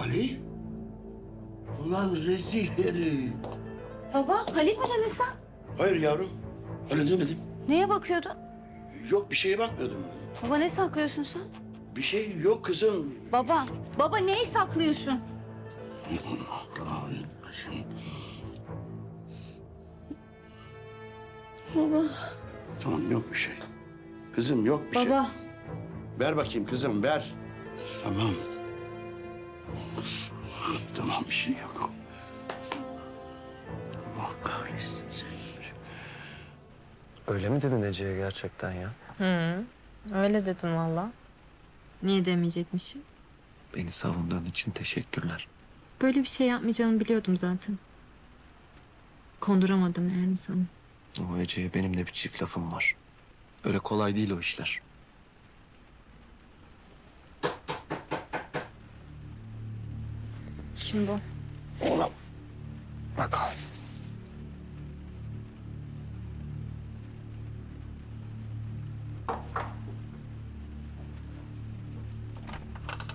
Ali? Ulan rezil herif. Baba, Halil mi dedin sen? Hayır yavrum. Öyle demedim. Neye bakıyordun? Yok bir şeye bakmıyordum. Baba ne saklıyorsun sen? Bir şey yok kızım. Baba neyi saklıyorsun? Baba. Tamam yok bir şey. Kızım yok bir şey. Baba. Ver bakayım kızım ver. Tamam. Tamam bir şey yok. Allah kahretsin seni. Öyle mi dedin Ece'ye gerçekten ya? Öyle dedim valla. Niye demeyecekmişim? Beni savunduğun için teşekkürler. Böyle bir şey yapmayacağını biliyordum zaten. Konduramadım yani sana. O Ece'ye benim de bir çift lafım var. Öyle kolay değil o işler. Kim bu? Oğlum. Bakalım.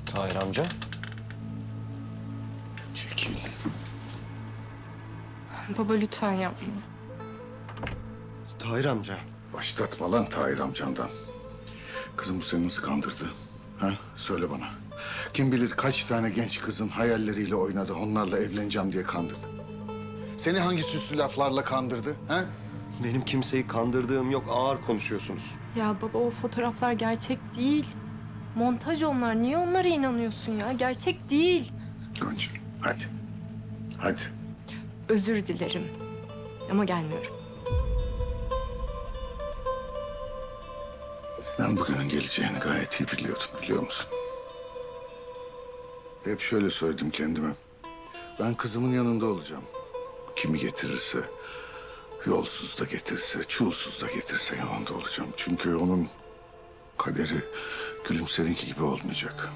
Tahir amca. Çekil. Baba lütfen yapma. Tahir amca. Başlatma lan Tahir amcandan. Kızım bu seni nasıl kandırdı? Ha? Söyle bana. Kim bilir kaç tane genç kızın hayalleriyle oynadı, onlarla evleneceğim diye kandırdı. Seni hangi süslü laflarla kandırdı? Ha? Benim kimseyi kandırdığım yok. Ağır konuşuyorsunuz. Ya baba o fotoğraflar gerçek değil. Montaj onlar. Niye onlara inanıyorsun ya? Gerçek değil. Gonca, hadi. Hadi. Özür dilerim. Ama gelmiyorum. Ben bugünün geleceğini gayet iyi biliyordum, biliyor musun? Hep şöyle söyledim kendime. Ben kızımın yanında olacağım. Kimi getirirse, yolsuz da getirse, çulsuz da getirse yanında olacağım. Çünkü onun kaderi Gülümser'inki gibi olmayacak.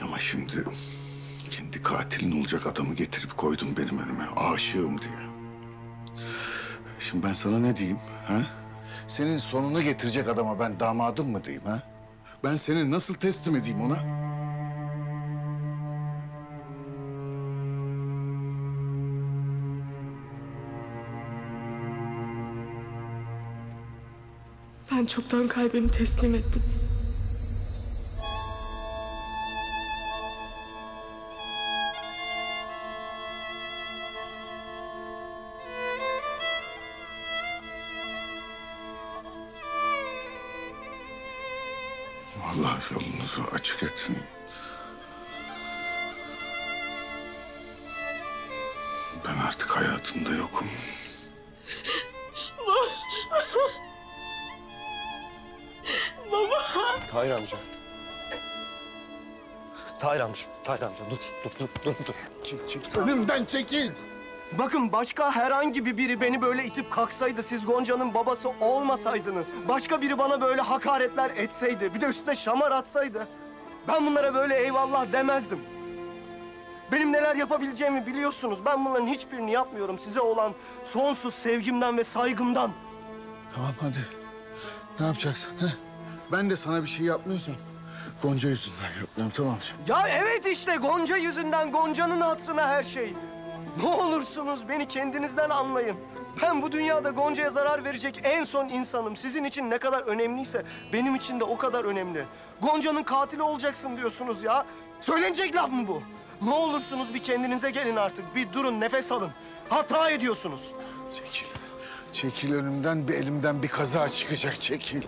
Ama şimdi kendi katilin olacak adamı getirip koydun benim önüme. Aşığım diye. Şimdi ben sana ne diyeyim, ha? Senin sonunu getirecek adama ben damadım mı diyeyim, ha? Ben seni nasıl teslim edeyim ona? Ben çoktan kalbimi teslim ettim. Allah yolunuzu açık etsin. Ben artık hayatında yokum. Tahir amca. Tahir amca dur. Çekil. Önümden çekil! Bakın başka herhangi biri beni böyle itip kalksaydı, siz Gonca'nın babası olmasaydınız, başka biri bana böyle hakaretler etseydi, bir de üstüne şamar atsaydı, ben bunlara böyle eyvallah demezdim. Benim neler yapabileceğimi biliyorsunuz. Ben bunların hiçbirini yapmıyorum. Size olan sonsuz sevgimden ve saygımdan. Tamam hadi. Ne yapacaksın? He? Ben de sana bir şey yapmıyorsam Gonca yüzünden yapmıyorum, tamam şimdi. Ya evet işte Gonca yüzünden, Gonca'nın hatırına her şey. Ne olursunuz beni kendinizden anlayın. Ben bu dünyada Gonca'ya zarar verecek en son insanım. Sizin için ne kadar önemliyse benim için de o kadar önemli. Gonca'nın katili olacaksın diyorsunuz ya. Söylenecek laf mı bu? Ne olursunuz bir kendinize gelin artık. Bir durun, nefes alın. Hata ediyorsunuz. Çekil. Çekil önümden, bir elimden bir kaza çıkacak, çekil.